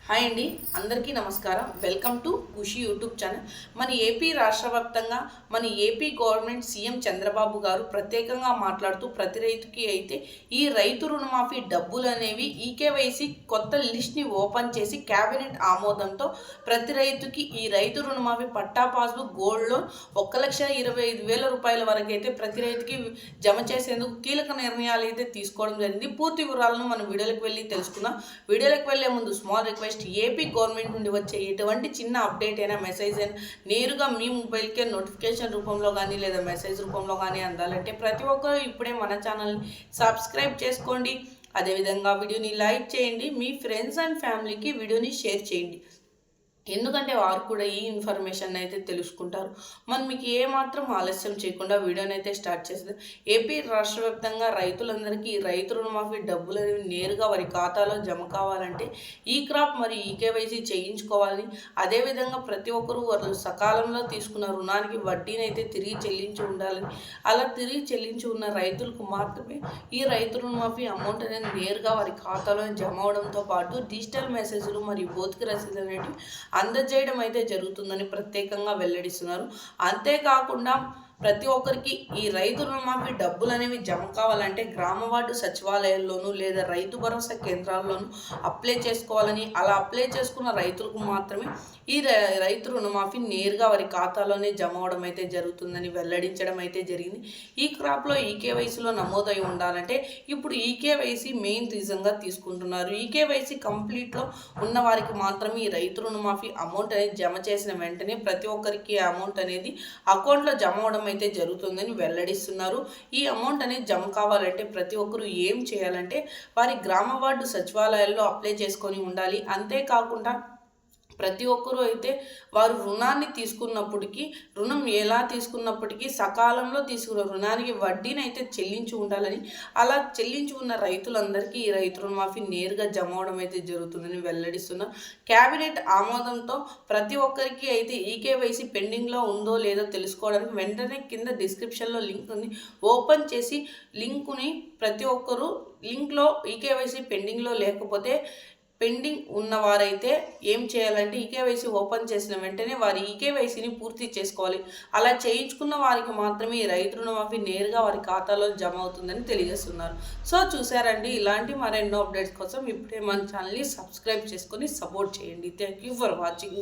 Hi అండి, అందరికీ నమస్కారం. Welcome to Khushi YouTube channel. మన ఏపీ రాష్ట్ర వ్యాప్తంగా మన ఏపీ గవర్నమెంట్ సీఎం చంద్రబాబు గారు ప్రత్యేకంగా మాట్లాడుతూ ప్రతి రైతుకి అయితే ఈ రైతు రుణమాఫీ డబ్బులు అనేవి ఈకేవైసీ కొత్త లిస్ట్ని ఓపెన్ చేసి క్యాబినెట్ ఆమోదంతో ప్రతి రైతుకి ఈ రైతు రుణమాఫీ పట్టా పాస్బుక్ గోల్డ్ లోన్ 1,25,000 రూపాయల వరకు అయితే ప్రతి రైతుకి జమ చేసేందుకు కీలక నిర్ణయాలు అయితే తీసుకోవడం జరిగింది. పూర్తి వివరాలను మనం వీడియోలకు వెళ్ళి తెలుసుకుందాం. వీడియోలకు వెళ్లే ముందు స్మాల్ రిక్వెస్ట్, ఏపీ గవర్నమెంట్ నుండి వచ్చే ఎటువంటి చిన్న అప్డేట్ అయినా మెసేజ్ అయినా నేరుగా మీ మొబైల్కే నోటిఫికేషన్ రూపంలో కానీ లేదా మెసేజ్ రూపంలో కానీ అందాలంటే ప్రతి ఒక్కరు ఇప్పుడే మన ఛానల్ని సబ్స్క్రైబ్ చేసుకోండి. అదేవిధంగా వీడియోని లైక్ చేయండి, మీ ఫ్రెండ్స్ అండ్ ఫ్యామిలీకి వీడియోని షేర్ చేయండి. ఎందుకంటే వారు కూడా ఈ ఇన్ఫర్మేషన్ అయితే తెలుసుకుంటారు. మనం మీకు ఏమాత్రం ఆలస్యం చేయకుండా వీడియోని అయితే స్టార్ట్ చేసేది. ఏపీ రాష్ట్ర వ్యాప్తంగా రైతులందరికీ రైతు రుణమాఫీ డబ్బులు అనేవి నేరుగా వారి ఖాతాలో జమ కావాలంటే ఈ క్రాప్ మరియు ఈకేవైసీ చేయించుకోవాలని, అదేవిధంగా ప్రతి ఒక్కరూ వారు సకాలంలో తీసుకున్న రుణానికి వడ్డీని అయితే తిరిగి చెల్లించి ఉండాలని, అలా తిరిగి చెల్లించి ఉన్న రైతులకు మాత్రమే ఈ రైతు రుణమాఫీ అమౌంట్ అనేది నేరుగా వారి ఖాతాలో జమ అవడంతో పాటు డిజిటల్ మెసేజ్లు మరియు భౌతిక రసీదులు అనేవి అందజేయడం అయితే జరుగుతుందని ప్రత్యేకంగా వెల్లడిస్తున్నారు. అంతేకాకుండా ప్రతి ఒక్కరికి ఈ రైతు రుణమాఫీ డబ్బులు అనేవి జమ కావాలంటే గ్రామ వార్డు సచివాలయాల్లోనూ లేదా రైతు భరోసా కేంద్రాల్లోనూ అప్లై చేసుకోవాలని, అలా అప్లై చేసుకున్న రైతులకు మాత్రమే ఈ రైతు రుణమాఫీ నేరుగా వారి ఖాతాలోనే జమ అవడం అయితే జరుగుతుందని వెల్లడించడం అయితే జరిగింది. ఈ క్రాప్లో ఈకేవైసీలో నమోదై ఉండాలంటే ఇప్పుడు ఈకేవైసీ మెయిన్ రీజన్గా తీసుకుంటున్నారు. ఈకేవైసీ కంప్లీట్లో ఉన్న వారికి మాత్రమే ఈ రైతు రుణమాఫీ అమౌంట్ అనేది జమ చేసిన వెంటనే ప్రతి ఒక్కరికి అమౌంట్ అనేది అకౌంట్లో జమ అవడం అయితే జరుగుతుందని వెల్లడిస్తున్నారు. ఈ అమౌంట్ అనేది జమ కావాలంటే ప్రతి ఒక్కరు ఏం చేయాలంటే వారి గ్రామ వార్డు సచివాలయాల్లో అప్లై చేసుకొని ఉండాలి. అంతేకాకుండా ప్రతి ఒక్కరూ అయితే వారు రుణాన్ని తీసుకున్నప్పటికీ రుణం ఎలా తీసుకున్నప్పటికీ సకాలంలో తీసుకున్న రుణానికి వడ్డీని అయితే చెల్లించి ఉండాలని, అలా చెల్లించి ఉన్న రైతులందరికీ ఈ రైతు రుణమాఫీ నేరుగా జమ అవడం అయితే జరుగుతుందని వెల్లడిస్తున్నారు. క్యాబినెట్ ఆమోదంతో ప్రతి ఒక్కరికి అయితే ఈకేవైసీ పెండింగ్లో ఉందో లేదో తెలుసుకోవడానికి వెంటనే కింద డిస్క్రిప్షన్లో లింక్ ఉంది, ఓపెన్ చేసి లింకుని ప్రతి ఒక్కరూ లింక్లో ఈకేవైసీ పెండింగ్లో లేకపోతే పెండింగ్ ఉన్నవారైతే ఏం చేయాలంటే ఈకేవైసీ ఓపెన్ చేసిన వెంటనే వారి ఈకేవైసీని పూర్తి చేసుకోవాలి. అలా చేయించుకున్న వారికి మాత్రమే ఈ రైతు రుణమాఫీ నేరుగా వారి ఖాతాలో జమ అవుతుందని తెలియజేస్తున్నారు. సో చూసారండి, ఇలాంటి మరెన్నో అప్డేట్స్ కోసం ఇప్పుడే మన ఛానల్ని సబ్స్క్రైబ్ చేసుకొని సపోర్ట్ చేయండి. Thank you for watching.